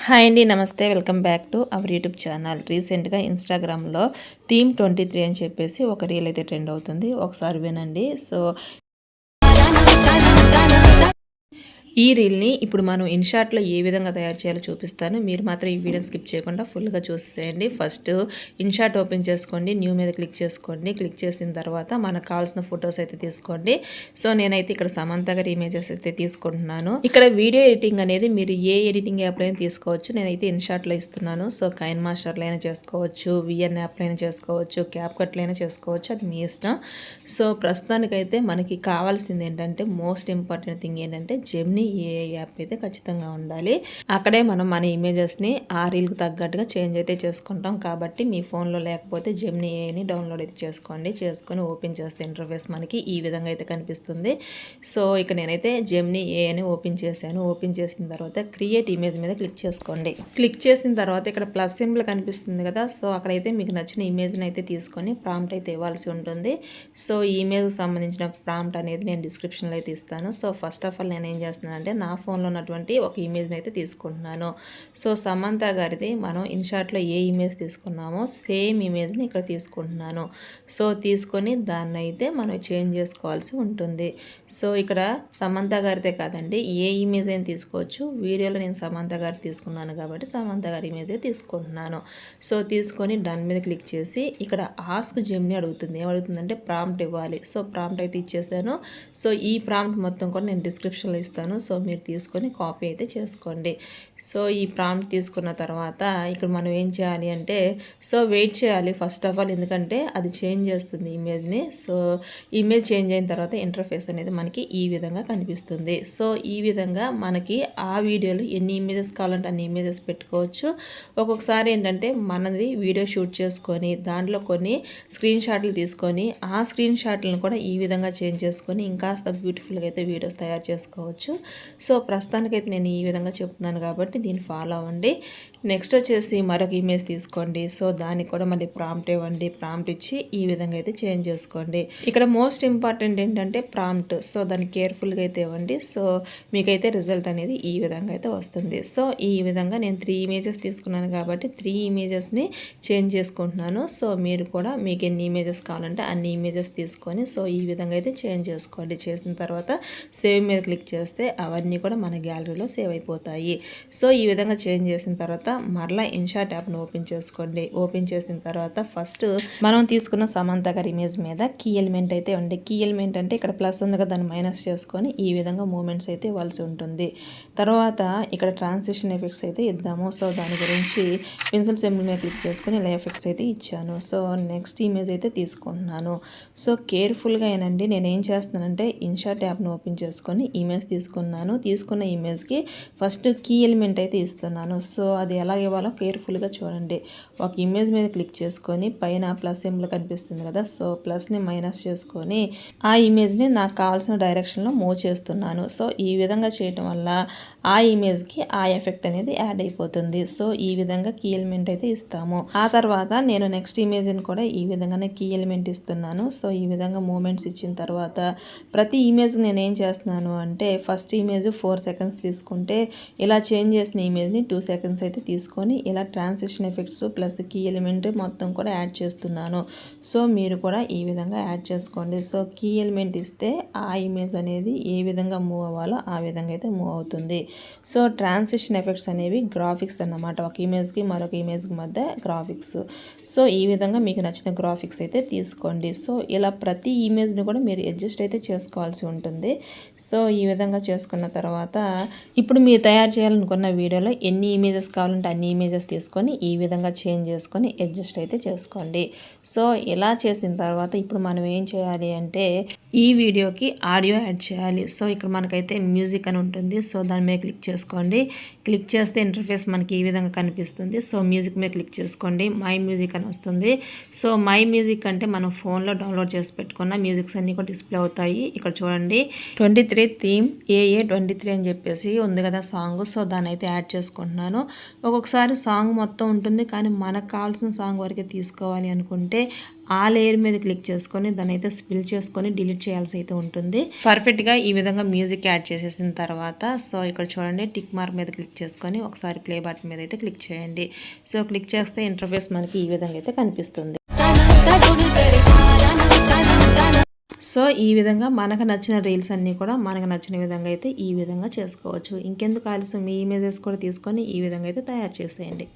Hi అండి, నమస్తే. Welcome back to our YouTube channel. రీసెంట్గా ఇన్స్టాగ్రామ్లో థీమ్ 23 అని చెప్పేసి ఒక రీల్ అయితే ట్రెండ్ అవుతుంది. ఒకసారి వినండి. సో ఈ రీల్ని ఇప్పుడు మనం ఇన్షాట్లో ఏ విధంగా తయారు చేయాలో చూపిస్తాను. మీరు మాత్రం ఈ వీడియో స్కిప్ చేయకుండా ఫుల్గా చూసేయండి. ఫస్ట్ ఇన్షాట్ ఓపెన్ చేసుకోండి, న్యూ మీద క్లిక్ చేసుకోండి. క్లిక్ చేసిన తర్వాత మనకు కావాల్సిన ఫొటోస్ అయితే తీసుకోండి. సో నేనైతే ఇక్కడ సమంత గారి ఇమేజెస్ అయితే తీసుకుంటున్నాను. ఇక్కడ వీడియో ఎడిటింగ్ అనేది మీరు ఏ ఎడిటింగ్ యాప్లో అయినా తీసుకోవచ్చు. నేనైతే ఇన్షాట్లో ఇస్తున్నాను. సో కైన్ మాస్టర్లో అయినా చేసుకోవచ్చు, విఎన్ యాప్లో అయినా చేసుకోవచ్చు, క్యాప్ కట్లో అయినా చేసుకోవచ్చు, అది మీ ఇష్టం. సో ప్రస్తుతానికైతే మనకి కావాల్సింది ఏంటంటే మోస్ట్ ఇంపార్టెంట్ థింగ్ ఏంటంటే జెమినీ ఏఐ యాప్ అయితే ఖచ్చితంగా ఉండాలి. అక్కడే మనం మన ఇమేజెస్ని ఆ రీల్కి తగ్గట్టుగా చేంజ్ అయితే చేసుకుంటాం. కాబట్టి మీ ఫోన్లో లేకపోతే జెమినీ ఏఐని డౌన్లోడ్ అయితే చేసుకొని ఓపెన్ చేస్తే ఇంటర్ఫేస్ మనకి ఈ విధంగా అయితే కనిపిస్తుంది. సో ఇక నేనైతే జెమినీ ఏఐని ఓపెన్ చేశాను. ఓపెన్ చేసిన తర్వాత క్రియేట్ ఇమేజ్ మీద క్లిక్ చేసుకోండి. క్లిక్ చేసిన తర్వాత ఇక్కడ ప్లస్ సింబల్ కనిపిస్తుంది కదా, సో అక్కడైతే మీకు నచ్చిన ఇమేజ్ని అయితే తీసుకొని ప్రాంప్ట్ అయితే ఇవ్వాల్సి ఉంటుంది. సో ఈ ఇమేజ్కి సంబంధించిన ప్రాంప్ట్ అనేది నేను డిస్క్రిప్షన్లో అయితే ఇస్తాను. సో ఫస్ట్ ఆఫ్ ఆల్ నేను ఏం చేస్తున్నాను అంటే నా ఫోన్లో ఉన్నటువంటి ఒక ఇమేజ్ని అయితే తీసుకుంటున్నాను. సో సమంత గారిది మనం ఇన్షాట్లో ఏ ఇమేజ్ తీసుకున్నామో సేమ్ ఇమేజ్ని ఇక్కడ తీసుకుంటున్నాను. సో తీసుకొని దాన్ని అయితే మనం చేంజ్ చేసుకోవాల్సి ఉంటుంది. సో ఇక్కడ సమంత గారిదే కాదండి, ఏ ఇమేజ్ అయినా తీసుకోవచ్చు. వీడియోలో నేను సమంత గారి తీసుకున్నాను కాబట్టి సమంత గారి ఇమేజ్ తీసుకుంటున్నాను. సో తీసుకొని డన్ మీద క్లిక్ చేసి ఇక్కడ ఆస్క్ జెమినీ అడుగుతుంది. ఏమడుగుతుందంటే ప్రాంప్ట్ ఇవ్వాలి. సో ప్రాంప్ట్ అయితే ఇచ్చేసాను. సో ఈ ప్రాంప్ట్ మొత్తం కూడా నేను డిస్క్రిప్షన్లో ఇస్తాను. సో మీరు తీసుకొని కాపీ అయితే చేసుకోండి. సో ఈ ప్రాంప్ట్ తీసుకున్న తర్వాత ఇక్కడ మనం ఏం చేయాలి అంటే సో వెయిట్ చేయాలి ఫస్ట్ ఆఫ్ ఆల్, ఎందుకంటే అది చేంజ్ చేస్తుంది ఇమేజ్ని. సో ఇమేజ్ చేంజ్ అయిన తర్వాత ఇంటర్ఫేస్ అనేది మనకి ఈ విధంగా కనిపిస్తుంది. సో ఈ విధంగా మనకి ఆ వీడియోలో ఎన్ని ఇమేజెస్ కావాలంటే అన్ని ఇమేజెస్ పెట్టుకోవచ్చు. ఒక్కొక్కసారి ఏంటంటే మనది వీడియో షూట్ చేసుకొని దాంట్లో కొన్ని స్క్రీన్ షాట్లు తీసుకొని ఆ స్క్రీన్ షాట్లను కూడా ఈ విధంగా చేంజ్ చేసుకొని ఇంకాస్త బ్యూటిఫుల్గా అయితే వీడియోస్ తయారు చేసుకోవచ్చు. సో ప్రస్తుతానికైతే నేను ఈ విధంగా చెప్తున్నాను కాబట్టి దీన్ని ఫాలో అవ్వండి. నెక్స్ట్ వచ్చేసి మరొక ఇమేజ్ తీసుకోండి. సో దానికి కూడా మళ్ళీ ప్రాంప్ట్ ఇవ్వండి. ప్రాంప్ట్ ఇచ్చి ఈ విధంగా అయితే చేంజ్ చేసుకోండి. ఇక్కడ మోస్ట్ ఇంపార్టెంట్ ఏంటంటే ప్రాంప్ట్. సో దాన్ని కేర్ఫుల్గా అయితే ఇవ్వండి. సో మీకైతే రిజల్ట్ అనేది ఈ విధంగా అయితే వస్తుంది. సో ఈ విధంగా నేను 3 ఇమేజెస్ తీసుకున్నాను కాబట్టి 3 ఇమేజెస్ని చేంజ్ చేసుకుంటున్నాను. సో మీరు కూడా మీకు ఎన్ని ఇమేజెస్ కావాలంటే అన్ని ఇమేజెస్ తీసుకొని సో ఈ విధంగా అయితే చేంజ్ చేసుకోండి. చేసిన తర్వాత సేవ్ మీద క్లిక్ చేస్తే అవన్నీ కూడా మన గ్యాలరీలో సేవ్ అయిపోతాయి. సో ఈ విధంగా చేంజ్ చేసిన తర్వాత మరలా ఇన్షాట్ యాప్ను ఓపెన్ చేసుకోండి. ఓపెన్ చేసిన తర్వాత ఫస్ట్ మనం తీసుకున్న సమంత గారి ఇమేజ్ మీద కీ ఎలిమెంట్ అయితే ఉంది. కీ ఎలిమెంట్ అంటే ఇక్కడ ప్లస్ ఉంది కదా, దాన్ని మైనస్ చేసుకొని ఈ విధంగా మూమెంట్స్ అయితే ఇవ్వాల్సి ఉంటుంది. తర్వాత ఇక్కడ ట్రాన్సిషన్ ఎఫెక్ట్స్ అయితే ఇద్దాము. సో దాని గురించి పెన్సిల్ సింబల్ మీద క్లిక్ చేసుకొని ఇలా ఎఫెక్ట్స్ అయితే ఇచ్చాను. సో నెక్స్ట్ ఇమేజ్ అయితే తీసుకుంటున్నాను. సో కేర్ఫుల్గా ఏనండి, నేను ఏం చేస్తున్నానంటే ఇన్షాట్ యాప్ను ఓపెన్ చేసుకొని ఇమేజ్ తీసుకున్నాను. తీసుకున్న ఇమేజ్కి ఫస్ట్ కీ ఎలిమెంట్ అయితే ఇస్తున్నాను. సో అది ఎలా ఇవ్వాలో కేర్ఫుల్గా చూడండి. ఒక ఇమేజ్ మీద క్లిక్ చేసుకొని పైన ప్లస్ సింబల్ కనిపిస్తుంది కదా, సో ప్లస్ని మైనస్ చేసుకొని ఆ ఇమేజ్ని నాకు కావాల్సిన డైరెక్షన్లో మూవ్ చేస్తున్నాను. సో ఈ విధంగా చేయటం వల్ల ఆ ఇమేజ్కి ఆ ఎఫెక్ట్ అనేది యాడ్ అయిపోతుంది. సో ఈ విధంగా కీ ఎలిమెంట్ అయితే ఇస్తాము. ఆ తర్వాత నేను నెక్స్ట్ ఇమేజ్ని కూడా ఈ విధంగానే కీ ఎలిమెంట్ ఇస్తున్నాను. సో ఈ విధంగా మూమెంట్స్ ఇచ్చిన తర్వాత ప్రతి ఇమేజ్ నేను ఏం చేస్తున్నాను అంటే ఫస్ట్ ఇమేజ్ 4 సెకండ్స్ తీసుకుంటే ఇలా చేంజ్ చేసిన ఇమేజ్ని 2 సెకండ్స్ అయితే తీసుకొని ఇలా transition effects plus key element మొత్తం కూడా యాడ్ చేస్తున్నాను. సో మీరు కూడా ఈ విధంగా యాడ్ చేసుకోండి. సో కీ ఎలిమెంట్ ఇస్తే ఆ ఇమేజ్ అనేది ఏ విధంగా మూవ్ అవ్వాలో ఆ విధంగా అయితే మూవ్ అవుతుంది. సో ట్రాన్సిషన్ ఎఫెక్ట్స్ అనేవి గ్రాఫిక్స్ అన్నమాట, ఒక ఇమేజ్కి మరొక ఇమేజ్కి మధ్య గ్రాఫిక్స్. సో ఈ విధంగా మీకు నచ్చిన గ్రాఫిక్స్ అయితే తీసుకోండి. సో ఇలా ప్రతి ఇమేజ్ని కూడా మీరు అడ్జస్ట్ అయితే చేసుకోవాల్సి ఉంటుంది. సో ఈ విధంగా చేసుకున్న తర్వాత ఇప్పుడు మీరు తయారు చేయాలనుకున్న వీడియోలో ఎన్ని ఇమేజెస్ కావాలంటే అన్ని ఇమేజెస్ తీసుకొని ఈ విధంగా చేంజ్ చేసుకొని అడ్జస్ట్ అయితే చేసుకోండి. సో ఇలా చేసిన తర్వాత ఇప్పుడు మనం ఏం చేయాలి అంటే ఈ వీడియోకి ఆడియో యాడ్ చేయాలి. సో ఇక్కడ మనకైతే మ్యూజిక్ అని ఉంటుంది. సో దాని మీద క్లిక్ చేసుకోండి. క్లిక్ చేస్తే ఇంటర్ఫేస్ మనకి ఈ విధంగా కనిపిస్తుంది. సో మ్యూజిక్ మీద క్లిక్ చేసుకోండి. మై మ్యూజిక్ అని వస్తుంది. సో మై మ్యూజిక్ అంటే మనం ఫోన్లో డౌన్లోడ్ చేసి పెట్టుకున్న మ్యూజిక్స్ అన్నీ కూడా డిస్ప్లే అవుతాయి. ఇక్కడ చూడండి 23 థీమ్ ఏఏ 23 అని చెప్పేసి ఉంది కదా సాంగ్. సో దాన్ని అయితే యాడ్ చేసుకుంటున్నాను. ఒక్కొక్కసారి సాంగ్ మొత్తం ఉంటుంది కానీ మనకు కావాల్సిన సాంగ్ వరకే తీసుకోవాలి అనుకుంటే ఆ లేయర్ మీద క్లిక్ చేసుకొని దాన్ని అయితే స్పిల్ చేసుకొని డిలీట్ చేయాల్సి అయితే ఉంటుంది. పర్ఫెక్ట్గా ఈ విధంగా మ్యూజిక్ యాడ్ చేసేసిన తర్వాత సో ఇక్కడ చూడండి టిక్ మార్క్ మీద క్లిక్ చేసుకొని ఒకసారి ప్లే బటన్ మీద అయితే క్లిక్ చేయండి. సో క్లిక్ చేస్తే ఇంటర్ఫేస్ మనకి ఈ విధంగా అయితే కనిపిస్తుంది. సో ఈ విధంగా మనకు నచ్చిన రీల్స్ అన్నీ కూడా మనకు నచ్చిన విధంగా అయితే ఈ విధంగా చేసుకోవచ్చు. ఇంకెందుకు ఆలస్యం, మీ ఇమేజెస్ కూడా తీసుకొని ఈ విధంగా అయితే తయారు చేసేయండి.